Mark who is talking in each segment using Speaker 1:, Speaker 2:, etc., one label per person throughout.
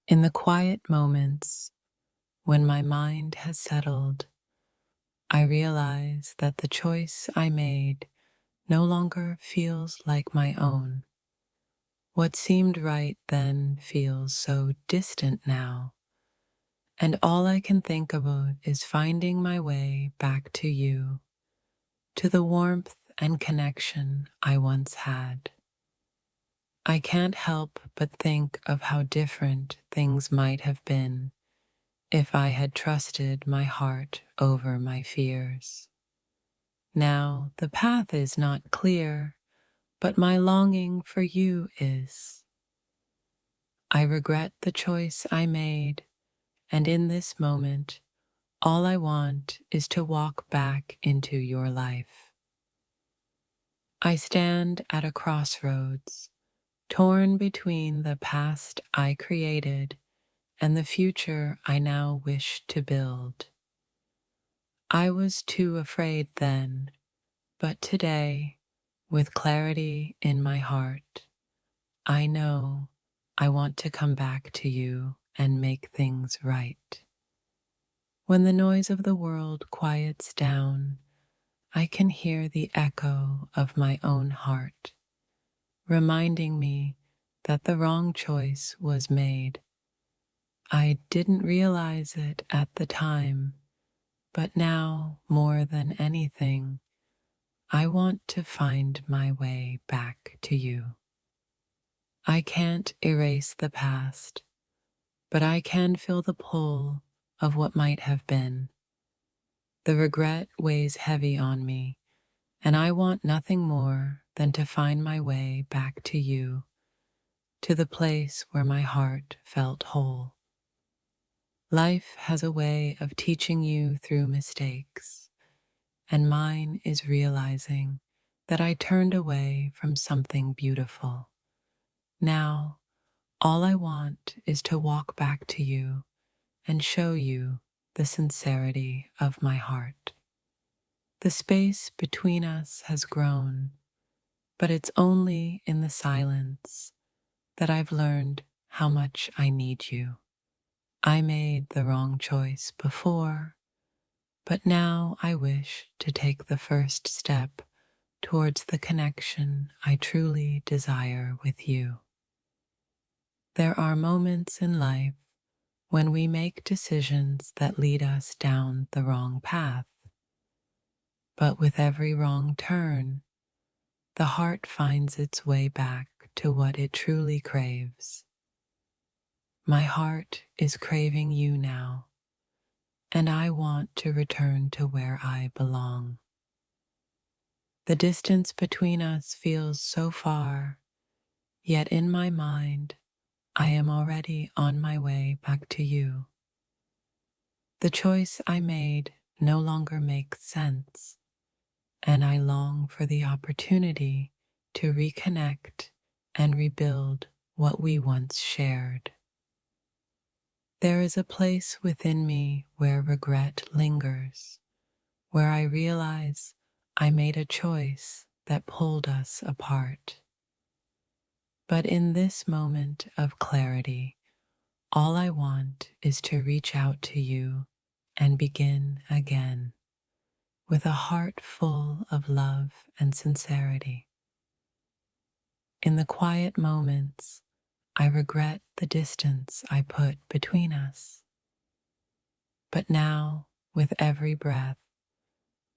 Speaker 1: In the quiet moments when my mind has settled, I realize that the choice I made no longer feels like my own. What seemed right then feels so distant now, and all I can think about is finding my way back to you, to the warmth and connection I once had. I can't help but think of how different things might have been if I had trusted my heart over my fears. Now the path is not clear, but my longing for you is. I regret the choice I made, and in this moment, all I want is to walk back into your life. I stand at a crossroads, torn between the past I created and the future I now wish to build. I was too afraid then, but today, with clarity in my heart, I know I want to come back to you and make things right. When the noise of the world quiets down, I can hear the echo of my own heart, reminding me that the wrong choice was made. I didn't realize it at the time, but now, more than anything, I want to find my way back to you. I can't erase the past, but I can feel the pull of what might have been. The regret weighs heavy on me, and I want nothing more than to find my way back to you, to the place where my heart felt whole. Life has a way of teaching you through mistakes, and mine is realizing that I turned away from something beautiful. Now, all I want is to walk back to you and show you the sincerity of my heart. The space between us has grown, but it's only in the silence that I've learned how much I need you. I made the wrong choice before, but now I wish to take the first step towards the connection I truly desire with you. There are moments in life when we make decisions that lead us down the wrong path, but with every wrong turn, the heart finds its way back to what it truly craves. My heart is craving you now, and I want to return to where I belong. The distance between us feels so far, yet in my mind, I am already on my way back to you. The choice I made no longer makes sense, and I long for the opportunity to reconnect and rebuild what we once shared. There is a place within me where regret lingers, where I realize I made a choice that pulled us apart. But in this moment of clarity, all I want is to reach out to you and begin again with a heart full of love and sincerity. In the quiet moments, I regret the distance I put between us. But now, with every breath,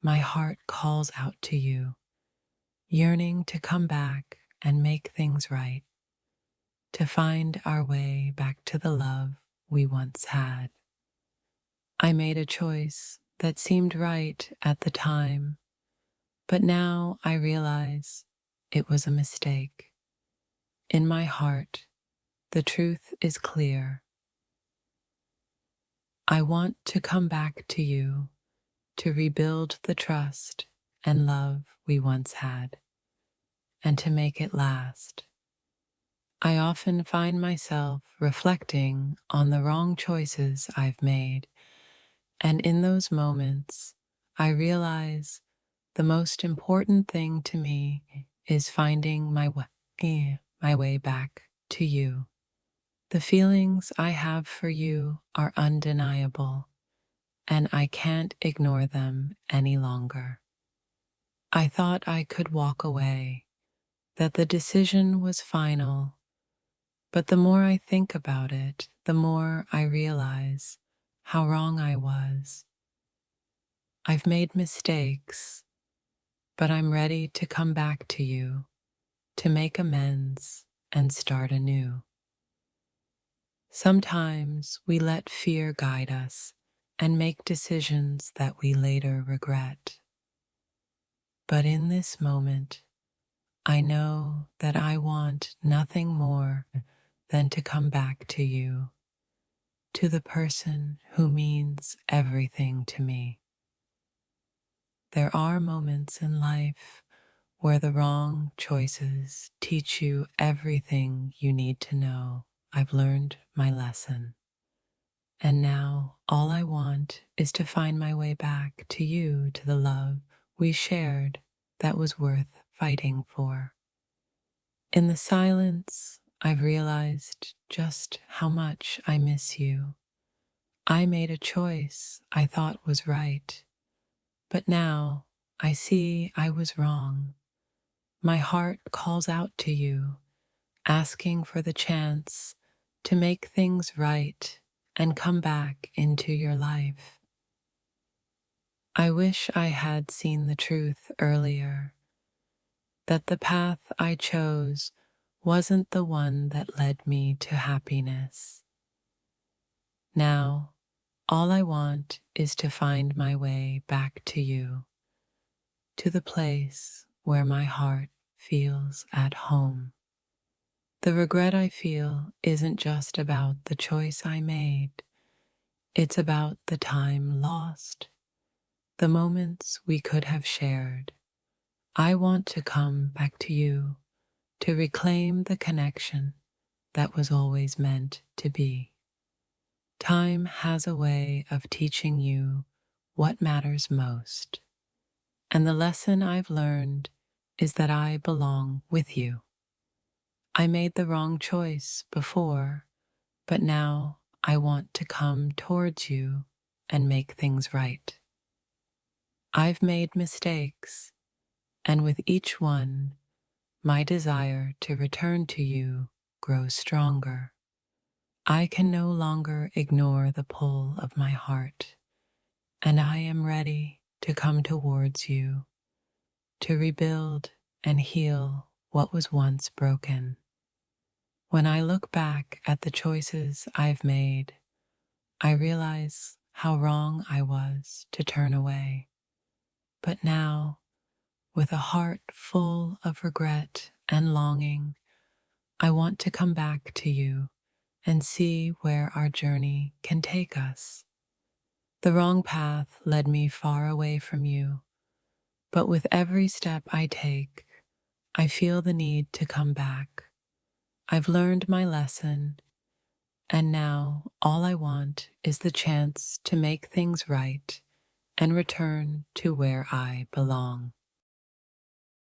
Speaker 1: my heart calls out to you, yearning to come back and make things right, to find our way back to the love we once had. I made a choice that seemed right at the time, but now I realize it was a mistake. In my heart, the truth is clear. I want to come back to you, to rebuild the trust and love we once had, and to make it last. I often find myself reflecting on the wrong choices I've made, and in those moments, I realize the most important thing to me is finding my way back to you. The feelings I have for you are undeniable, and I can't ignore them any longer. I thought I could walk away, that the decision was final, but the more I think about it, the more I realize how wrong I was. I've made mistakes, but I'm ready to come back to you, to make amends and start anew. Sometimes we let fear guide us and make decisions that we later regret. But in this moment, I know that I want nothing more than to come back to you, to the person who means everything to me. There are moments in life where the wrong choices teach you everything you need to know. I've learned my lesson. And now all I want is to find my way back to you, to the love we shared that was worth fighting for. In the silence, I've realized just how much I miss you. I made a choice I thought was right, but now I see I was wrong. My heart calls out to you, asking for the chance to make things right and come back into your life. I wish I had seen the truth earlier, that the path I chose wasn't the one that led me to happiness. Now, all I want is to find my way back to you, to the place where my heart feels at home. The regret I feel isn't just about the choice I made, it's about the time lost, the moments we could have shared. I want to come back to you, to reclaim the connection that was always meant to be. Time has a way of teaching you what matters most, and the lesson I've learned is that I belong with you. I made the wrong choice before, but now I want to come towards you and make things right. I've made mistakes, and with each one, my desire to return to you grows stronger. I can no longer ignore the pull of my heart, and I am ready to come towards you, to rebuild and heal what was once broken. When I look back at the choices I've made, I realize how wrong I was to turn away. But now, with a heart full of regret and longing, I want to come back to you and see where our journey can take us. The wrong path led me far away from you, but with every step I take, I feel the need to come back. I've learned my lesson, and now all I want is the chance to make things right and return to where I belong.